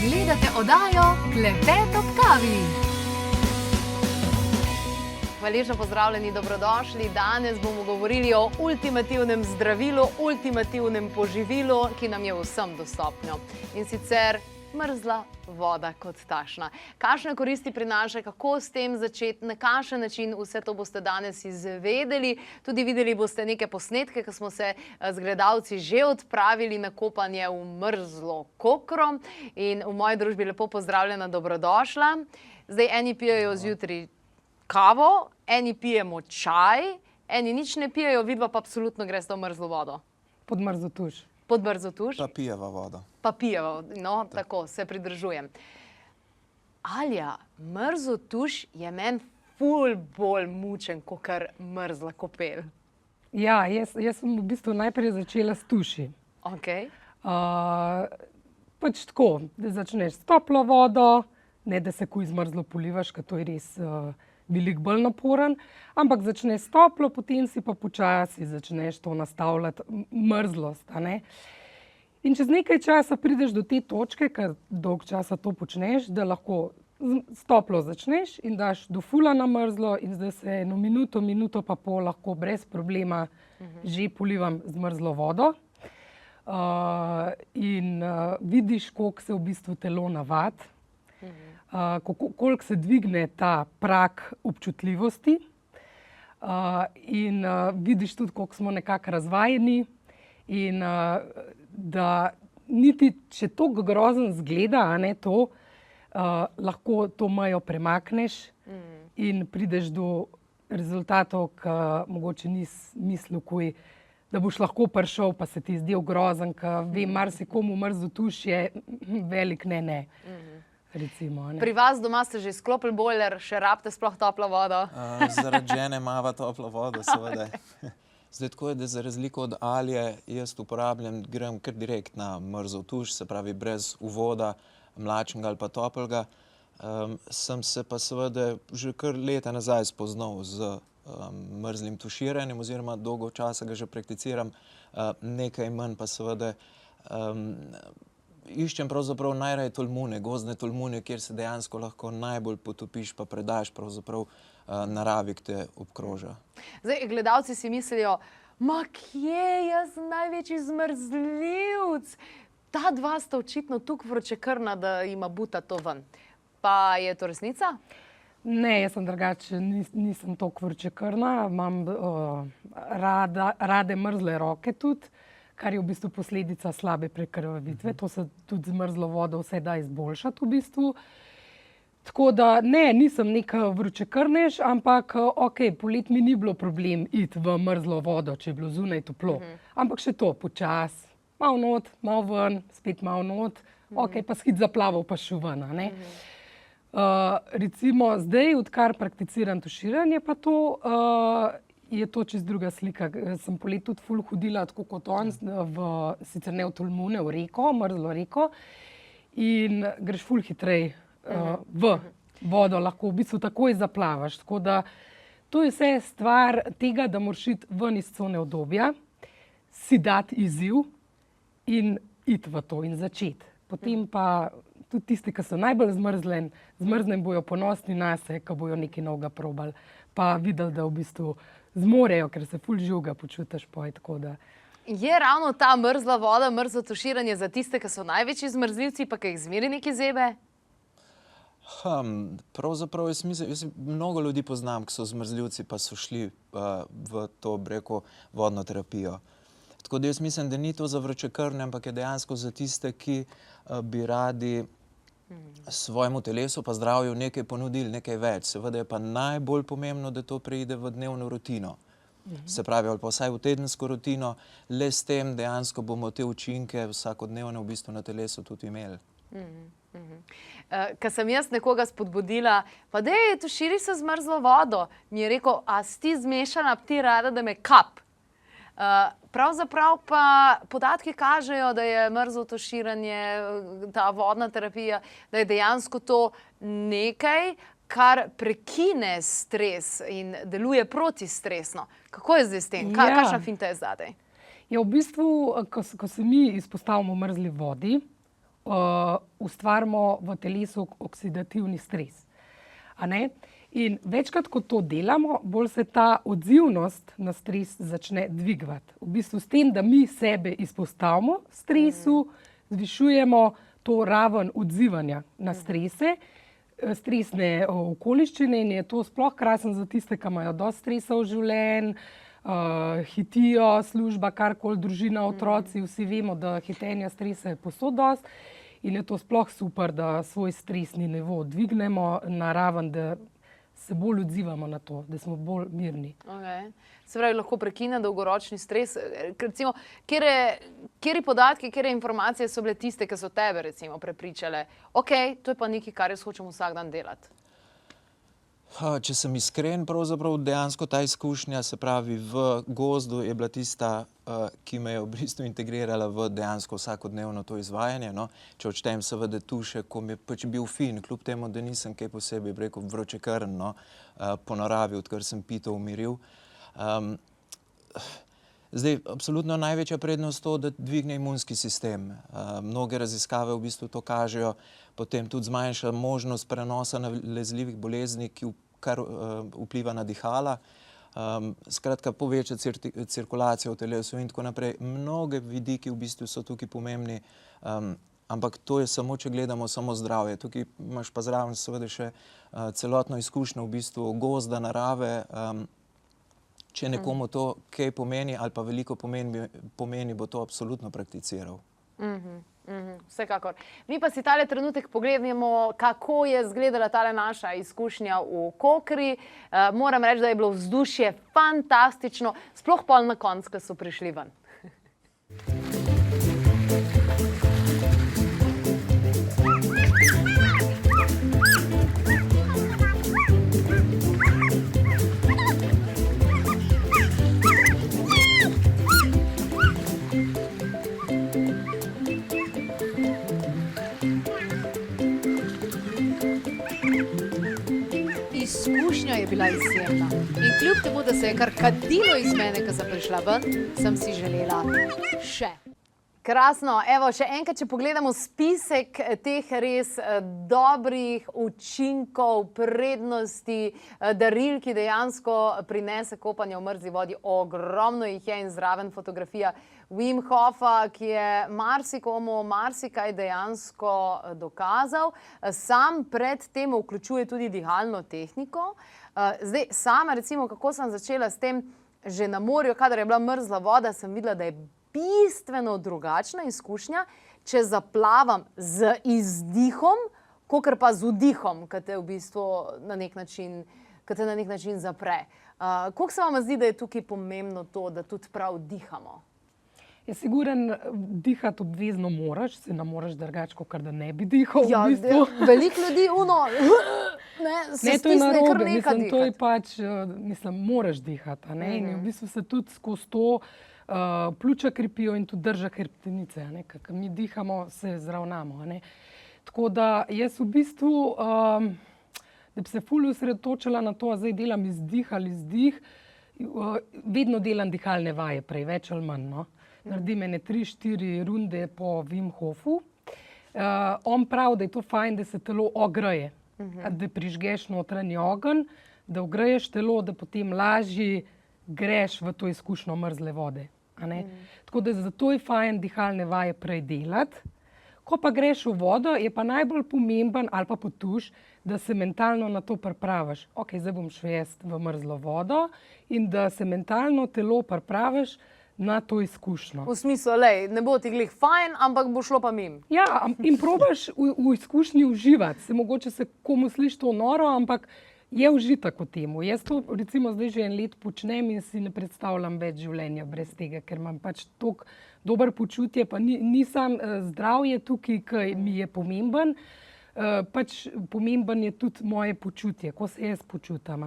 Gledate oddajo Klepet ob kavi. Hvaležno pozdravljeni, dobrodošli. Danes bomo govorili o ultimativnem zdravilu, ultimativnem poživilu, ki nam je vsem dostopno. In sicer mrzla voda kot takšna. Kakšne koristi prinaša, kako s tem začeti, na kakšen način, vse to boste danes izvedeli. Tudi videli boste neke posnetke, ko smo se z gledalci že odpravili na kopanje v mrzlo kokro. In v moji družbi lepo pozdravljena, dobrodošla. Zdaj eni pijejo zjutraj kavo, eni pijemo čaj, eni nič ne pijejo, vidva pa absolutno greste v mrzlo vodo. Pod mrzlo tuš. Pod mrzlo tuš? Pa pijeva vodo. Pa pijeva, no, tako, se pridržujem. Alja, mrzlo tuš je meni ful bolj mučen, kakor mrzla kopel. Ja, jaz sem v bistvu najprej začela s tuši. Okay. Pač tako, da začneš s toplo vodo, ne da se ko izmrzlo polivaš, ker to je res veliko bolj naporen, ampak začneš s toplo, potem si pa počasi začneš to nastavljati mrzlost, a ne? In čez nekaj časa prideš do te točke, ker dolg časa to počneš, da lahko s toplo začneš in daš do fula na mrzlo in zdaj se eno minuto pa pol lahko brez problema že polivam z mrzlo vodo. Vidiš, koliko se v bistvu telo navadi. Koliko se dvigne ta prak občutljivosti in vidiš tudi, koliko smo nekako razvajeni in da niti, če to grozen zgleda, a ne to, lahko to mejo premakneš in prideš do rezultatov, ki mogoče nisi mislil, da boš lahko prišel, pa se ti zdel grozen, ker vem, marsikomu mrzlo tuš je velik ne. Recimo, ne. Pri vas doma ste že izklopili bojler, še rabite sploh toplo vodo? Zaradi žene imava toplo vodo, seveda. Zdaj tako je, da za razliko od Alje, jaz uporabljam, grem kar direkt na mrzlo tuš, se pravi brez uvoda, mlačnega ali pa toplega. Sem se pa seveda že kar leta nazaj spoznal z mrzlim tuširanjem, oziroma dolgo časa ga že prakticiram, nekaj manj pa seveda iščem pravzaprav najraje tolmune, gozdne tolmune, kjer se dejansko lahko najbolj potopiš pa predaš pravzaprav naravi, ki te obkroža. Zdaj, gledalci si mislijo, ma kje, jaz sem največji zmrzljivc. Ta dva sta očitno tukaj vročekrvna, da ima buta to ven. Pa je to resnica? Ne, jaz sem drugače, nisem toliko vročekrvna, imam rade mrzle roke tudi, kar je v bistvu posledica slabe prekrvavitve. To se tudi z mrzlo vodo vse da izboljšati v bistvu. Tako da ne, nisem neka vročekrvnež, ampak poleti mi ni bilo problem iti v mrzlo vodo, če je bilo zunaj toplo. Ampak še to, počas, malo not, malo ven, spet malo not, pa skit zaplaval pa šel ven, a ne. Recimo zdaj, odkar prakticiram tuširanje, pa to je to čez druga slika. Sem poleti tudi ful hodila, tako kot on, sicer ne v tolmune, v reko, mrzlo reko, in greš ful hitrej v vodo, lahko v bistvu takoj zaplavaš. Tako da to je vse stvar tega, da moraš iti ven iz cone udobja, si dati izziv in iti v to in začeti. Potem pa tudi tisti, ki so najbolj zmrzlen bojo ponosni nase, ko bojo nekaj novega probali, pa videli, da v bistvu zmorejo, ker se ful živega počutiš poj, tako da. Je ravno ta mrzla voda, mrzlo tuširanje za tiste, ki so največji zmrzljivci, pa ki jih zmeri neki zebe? Pravzaprav jaz mnogo ljudi poznam, ki so zmrzljivci, pa so šli v to, reko, vodno terapijo. Tako da jaz mislim, da ni to za vročekrvne, ampak je dejansko za tiste, ki bi radi svojemu telesu pa zdravju nekaj ponudili, nekaj več. Seveda je pa najbolj pomembno, da to preide v dnevno rutino. Se pravi, ali pa vsaj v tedensko rutino, le s tem dejansko bomo te učinke vsakodnevne v bistvu na telesu tudi imeli. Ko sem jaz nekoga spodbudila, pa dej, tuširi se z mrzlo vodo, mi je rekel, a si ti zmešana, ti rada, da me kap. Pravzaprav pa podatki kažejo, da je mrzlo tuširanje, ta vodna terapija, da je dejansko to nekaj, kar prekine stres in deluje protistresno. Kako je zdaj s tem? Kakšna finta je zadaj? Ja, v bistvu, ko se mi izpostavimo mrzli vodi, ustvarimo v telesu oksidativni stres. A ne? In večkrat, ko to delamo, bolj se ta odzivnost na stres začne dvigovati. V bistvu s tem, da mi sebe izpostavimo stresu, zvišujemo to raven odzivanja na strese, stresne okoliščine in je to sploh krasno za tiste, ki imajo dosti stresa v življenju, hitijo, služba, karkoli, družina, otroci, vsi vemo, da hitenja stresa je povsod dosti in je to sploh super, da svoj stresni nivo dvignemo na raven, da se bolj odzivamo na to, da smo bolj mirni. Okay. Se pravi, lahko prekine dolgoročni stres. Recimo, kateri podatki, katere informacije so bile tiste, ki so tebe recimo prepričale, ok, to je pa nekaj, kar jaz hočem vsak dan delati? Če sem iskren, pravzaprav dejansko ta izkušnja, se pravi, v gozdu je bila tista, ki me je v bistvu integrirala v dejansko vsakodnevno to izvajanje. No? Če odštejem seveda tuše, ko mi je pač bil fin, kljub temu, da nisem kaj posebej, rekel, vročekrn, no? Po naravi, odkar sem pito umiril. Zdaj, absolutno največja prednost to, da dvigne imunski sistem. Mnoge raziskave v bistvu to kažejo, potem tudi zmanjša možnost prenosa nalezljivih bolezni, kar vpliva na dihala. Skratka, poveča cirkulacijo v telesu in tako naprej. Mnoge vidiki v bistvu so tukaj pomembni, ampak to je samo, če gledamo samo zdravje. Tukaj imaš pa zraven seveda še celotno izkušnjo v bistvu gozda, narave. Če nekomu to kaj pomeni ali pa veliko pomeni, bo to absolutno prakticiral. Vsekakor. Mi pa si tale trenutek pogledamo, kako je izgledala tale naša izkušnja v Kokri. Moram reči, da je bilo vzdušje fantastično, sploh pol na koncu, ko so prišli ven. Izkušnja je bila izjemna. In kljub temu, da se je kar kadilo iz mene, ko sem prišla ven, sem si želela še. Krasno. Evo, še enkrat, če pogledamo spisek teh res dobrih učinkov, prednosti, daril, ki dejansko prinese kopanje v mrzli vodi. Ogromno jih je in zraven fotografija Wim Hofa, ki je marsikomu marsikaj dejansko dokazal. Sam pred tem vključuje tudi dihalno tehniko. Zdaj, sama recimo, kako sem začela s tem, že na morju, kadar je bila mrzla voda, sem videla, da je bistveno drugačna izkušnja, če zaplavam z izdihom, kakor pa z vdihom, ki te v bistvu na nek način zapre. Koliko se vam zdi, da je tukaj pomembno to, da tudi prav dihamo? Je siguren, dihati obvezno moraš, se ne moraš drugače, kot da ne bi dihal. Ja, v bistvu. veliko ljudi se stisne kar nekaj dihati. To je pač, moraš dihati. In v bistvu se tudi skozi to pljuča krepijo in tudi drža hrbtenice. Ko mi dihamo, se zravnamo. Tako da jaz v bistvu, da bi se ful osredotočila na to, zdaj delam izdih ali izdih, vedno delam dihalne vaje prej, več ali manj. Naredim ene 3-4 runde po Wim Hofu. On pravi, da je to fajn, da se telo ogreje, da prižgeš notranji ogenj, da ogreješ telo, da potem lažje greš v to izkušnjo mrzle vode. Tako da zato je fajn dihalne vaje prej delati. Ko pa greš v vodo, je pa najbolj pomemben ali pa potuš, da se mentalno na to pripraviš. Ok, zdaj bom šel jaz v mrzlo vodo in da se mentalno telo pripraviš na to izkušnjo. V smislu, ne bo ti glih fajn, ampak bo šlo pa mim. Ja, in probaš v izkušnji uživati. Mogoče se komu sliši to noro, ampak je užitek v temu. Jaz to recimo zdaj že 1 let počnem in si ne predstavljam več življenja brez tega, ker imam pač toliko dober počutje, pa nisem zdravje tukaj, ki mi je pomemben. Pač pomemben je tudi moje počutje, ko se jaz počutam.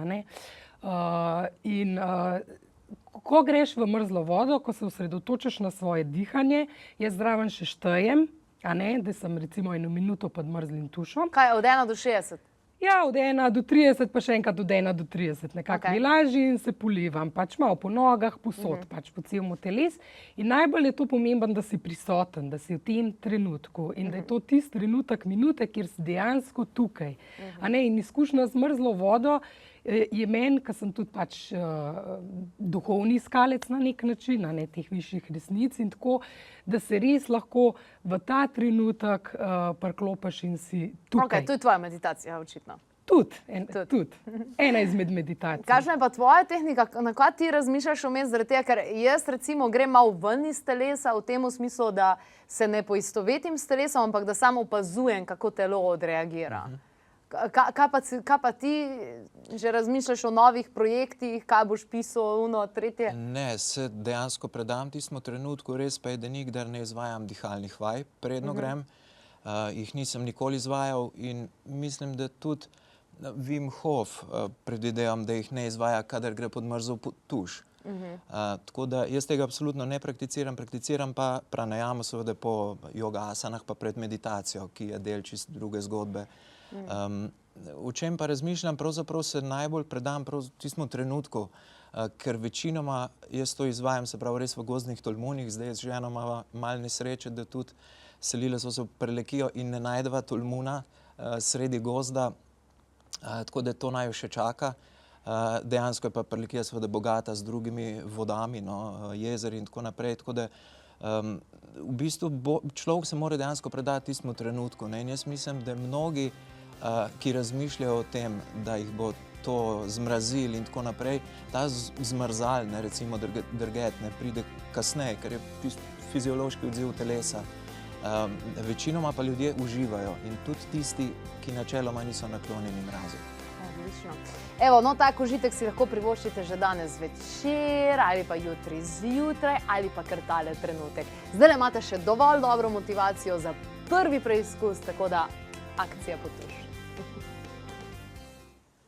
Ko greš v mrzlo vodo, ko se osredotočiš na svoje dihanje, jaz zraven še štejem, da sem recimo 1 minuto pod mrzlim tušom. Kaj, od 1 do 60? Ja, od 1 do 30, pa še enkrat od 1 do 30. Nekako mi lažje in se polivam. Pač malo po nogah, posod, pač po celemu teles. In najbolj je to pomembno, da si prisoten, da si v tem trenutku. In da je to tisti trenutek, minute, kjer si dejansko tukaj. A ne, in izkušnja z mrzlo vodo je meni, ker sem tudi pač duhovni iskalec na nek način, a ne teh višjih resnic in tako, da se res lahko v ta trenutek priklopiš in si tukaj. Okay, to je tvoja meditacija, očitno. Tudi. Ena izmed meditacij. Kakšna je pa tvoja tehnika, na kaj ti razmišljaš vmes, zaradi tega, ker jaz recimo grem malo ven iz telesa v tem smislu, da se ne poistovetim s telesom, ampak da samo opazujem, kako telo odreagira. Kaj pa ti že razmišljaš o novih projektih, kaj boš pisal, tretje? Ne, se dejansko predam tistemu trenutku, res pa je, da nikdar ne izvajam dihalnih vaj, predno grem. Jih nisem nikoli izvajal in mislim, da tudi Wim Hof predvidevam, da jih ne izvaja, kadar gre pod mrzel tuš. Tako da jaz tega absolutno ne prakticiram, prakticiram pa pranajamo seveda po joga asanah pa pred meditacijo, ki je del čist druge zgodbe. O čem pa razmišljam, pravzaprav se najbolj predam tistemu trenutku, ker večinoma jaz to izvajam, se pravi res v gozdnih tolmunih, zdaj z ženo imava malo nesreče, da tudi selile so se v Prelekijo in ne najdeva tolmuna sredi gozda, tako da to naju še čaka. Dejansko je pa Prelekija seveda bogata z drugimi vodami, jezeri in tako naprej, tako da v bistvu človek se mora dejansko predati tistemu trenutku. In jaz mislim, da mnogi, ki razmišljajo o tem, da jih bo to zmrazil in tako naprej, ta zmrzal, recimo drget, ne pride kasneje, ker je fiziološki odziv telesa. Večinoma pa ljudje uživajo in tudi tisti, ki načeloma niso naklonjeni mrazu. Odlično. Evo, tak užitek si lahko privoščite že danes zvečer ali pa jutri zjutraj ali pa kar tale trenutek. Zdaj imate še dovolj dobro motivacijo za prvi preizkus, tako da akcija potuš.